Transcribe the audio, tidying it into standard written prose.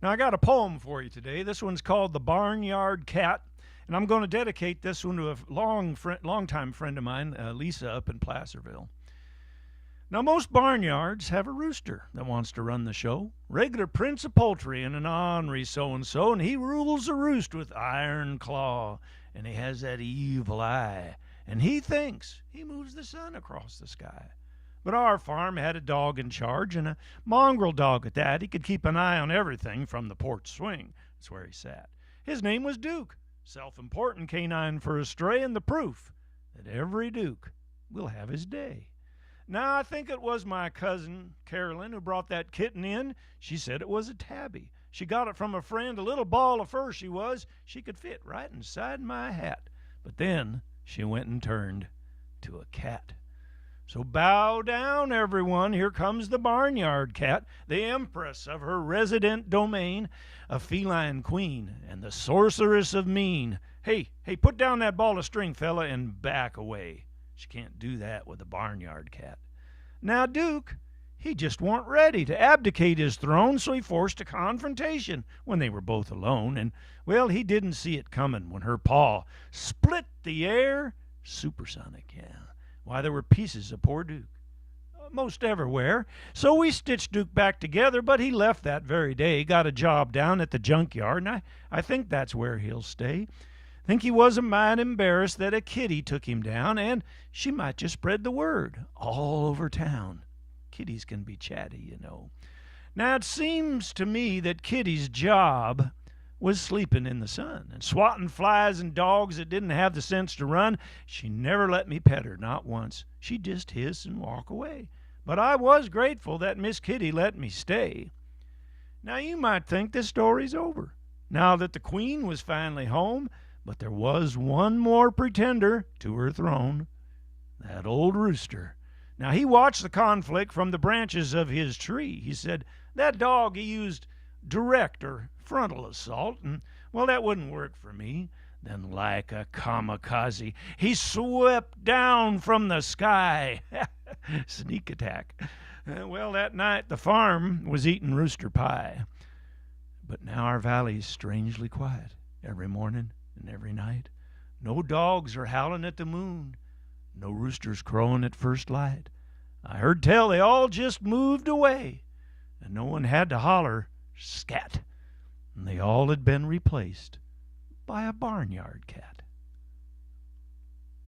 Now, I got a poem for you today. This one's called The Barnyard Cat, and I'm going to dedicate this one to a long-time friend of mine, Lisa, up in Placerville. Now, most barnyards have a rooster that wants to run the show. Regular prince of poultry and an ornery so-and-so, and he rules the roost with iron claw, and he has that evil eye, and he thinks he moves the sun across the sky. But our farm had a dog in charge, and a mongrel dog at that. He could keep an eye on everything from the porch swing. That's where he sat. His name was Duke, self-important canine for a stray, and the proof that every Duke will have his day. Now, I think it was my cousin, Carolyn, who brought that kitten in. She said it was a tabby. She got it from a friend, a little ball of fur she was. She could fit right inside my hat. But then she went and turned to a cat. So bow down, everyone. Here comes the barnyard cat, the empress of her resident domain, a feline queen and the sorceress of mean. Hey, put down that ball of string, fella, and back away. She can't do that with a barnyard cat. Now, Duke, he just weren't ready to abdicate his throne, so he forced a confrontation when they were both alone. And, well, he didn't see it coming when her paw split the air. Supersonic, yeah. Why, there were pieces of poor Duke, most everywhere. So we stitched Duke back together, but he left that very day, got a job down at the junkyard, and I think that's where he'll stay. Think he was a mite embarrassed that a kitty took him down, and she might just spread the word all over town. Kitties can be chatty, you know. Now, it seems to me that Kitty's job was sleeping in the sun and swatting flies and dogs that didn't have the sense to run. She never let me pet her, not once. She'd just hiss and walk away. But I was grateful that Miss Kitty let me stay. Now, you might think this story's over, now that the queen was finally home, but there was one more pretender to her throne, that old rooster. Now, he watched the conflict from the branches of his tree. He said, that dog, he used direct or frontal assault, and, well, that wouldn't work for me. Then, like a kamikaze, he swept down from the sky. Sneak attack. Well, that night the farm was eating rooster pie. But now our valley's strangely quiet every morning and every night. No dogs are howling at the moon. No roosters crowing at first light. I heard tell they all just moved away, and no one had to holler, scat. And they all had been replaced by a barnyard cat.